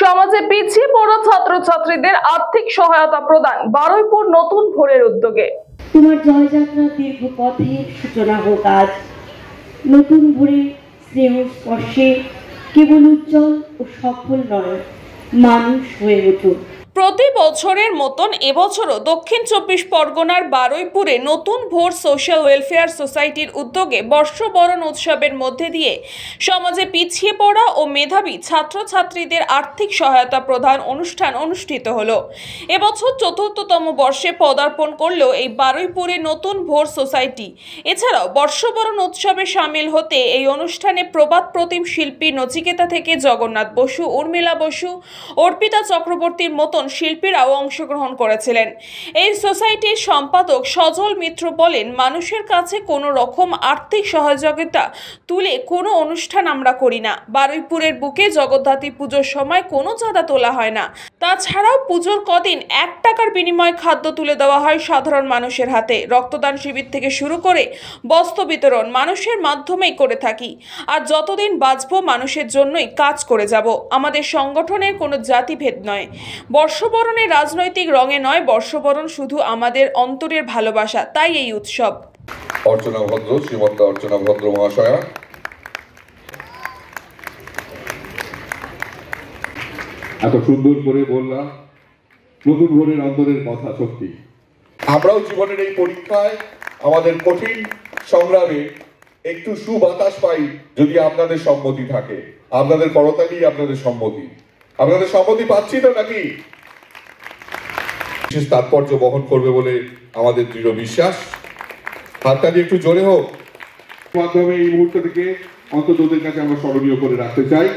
সমাজে পিছিয়ে পড়া ছাত্রছাত্রীদের আর্থিক সহায়তা প্রদান বারুইপুর নতুন ভোরের উদ্যোগে। তোমার জয়যাত্রার দীর্ঘ পথের সূচনা হোক আজ নতুন ভোরের স্নেহ স্পর্শে, কেবল উজ্জ্বল ও সফল নয়, মানুষ হয়ে ওঠো। প্রতি বছরের মতন এবছরও দক্ষিণ চব্বিশ পরগনার বারুইপুরে নতুন ভোর সোশ্যাল ওয়েলফেয়ার সোসাইটির উদ্যোগে বর্ষবরণ উৎসবের মধ্যে দিয়ে সমাজে পিছিয়ে পড়া ও মেধাবী ছাত্রছাত্রীদের আর্থিক সহায়তা প্রদান অনুষ্ঠান অনুষ্ঠিত হলো। এবছর চতুর্থতম বর্ষে পদার্পণ করলো এই বারুইপুরে নতুন ভোর সোসাইটি। এছাড়াও বর্ষবরণ উৎসবে সামিল হতে এই অনুষ্ঠানে প্রবাদ প্রতিম শিল্পী নচিকেতা থেকে জগন্নাথ বসু, উর্মিলা বসু, অর্পিতা চক্রবর্তীর মতন শিল্পীরাও অংশগ্রহণ করেছিলেন। এই সোসাইটির সম্পাদক সজল মিত্র বলেন, মানুষের কাছে কোনো রকম আর্থিক সহযোগিতা তুলে কোনো অনুষ্ঠান আমরা করি না। বারুইপুরের বুকে জগদ্ধাত্রী পুজোর সময় কোনো চাঁদা তোলা হয় না। তাছাড়াও পুজোর কদিন 1 টাকার বিনিময়ে খাদ্য তুলে দেওয়া হয় সাধারণ মানুষের হাতে। রক্তদান শিবির থেকে শুরু করে বস্ত্র বিতরণ মানুষের মাধ্যমেই করে থাকি। আর যতদিন বাঁচবো মানুষের জন্যই কাজ করে যাব। আমাদের সংগঠনের কোনো জাতিভেদ নয়। বর্ষবরণের রাজনৈতিক রঙে নয়, বর্ষবরণ শুধু আমাদের অন্তরের ভালোবাসা, তাই এই উৎসব। অর্চনা ভদ্র, শ্রীমন্ত অর্চনা ভদ্র মহাশয়া, এত সুন্দর করে বললাম নতুন ভোরের অন্তরের কথা। সত্যি আমরাও জীবনের এই পরীক্ষায় আমাদের কঠিন সংগ্রামে একটু সুবাতাস পাই যদি আপনাদের সম্মতি থাকে। আপনাদের করতালি আপনাদের সম্মতি। আপনাদের সম্মতি পাচ্ছি তো নাকি? বিশেষ তাৎপর্য বহন করবে বলে আমাদের দৃঢ় বিশ্বাস। হাততালি একটু জোরে হোক। মাধ্যমে এই মুহূর্তটিকে অন্তত ওদের কাছে আমরা স্মরণীয় করে রাখতে চাই।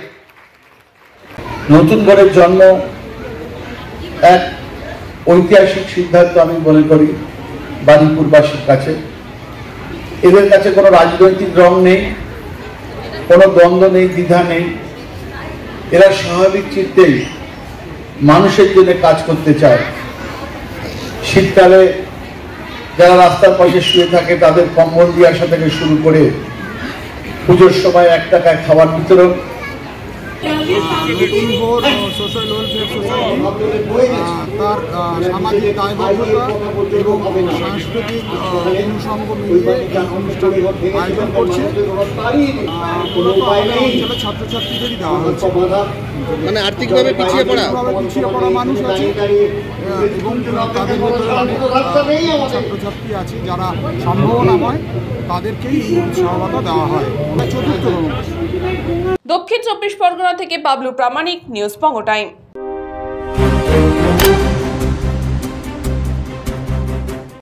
নতুন ভোরের জন্ম এক ঐতিহাসিক সিদ্ধান্ত আমি মনে করি বারুইপুরবাসীর কাছে। এদের কাছে কোনো রাজনৈতিক রং নেই, কোনো দ্বন্দ্ব নেই, দ্বিধা নেই। এরা স্বাভাবিক চিত্তেই মানুষের জন্য কাজ করতে চায়। শীতকালে যারা রাস্তার পাশে শুয়ে থাকে তাদের কম্বল দিয়ে আসা থেকে শুরু করে পুজোর সময় 1 টাকায় খাবার বিতরণ। নতুন ভোর সোশ্যাল ওয়েলফেয়ার সোসাইটি তার সামাজিক দায়বদ্ধতা এবং সাংস্কৃতিক অনুষঙ্গ মিলিয়ে অনুষ্ঠান আয়োজন করছে। অঞ্চলের ছাত্রছাত্রীদেরই দেওয়া হচ্ছে, মানে আর্থিকভাবে পিছিয়ে পড়া মানুষ আছে এবং তাদের ভিতরে অনেক ছাত্রছাত্রী আছে যারা সম্ভাবনাময়, তাদেরকেই এই সহায়তা দেওয়া হয়। চতুর্থতম দক্ষিণ চব্বিশ পরগনা থেকে বাবলু প্রামাণিক, নিউজ পঙ্গ টাইম।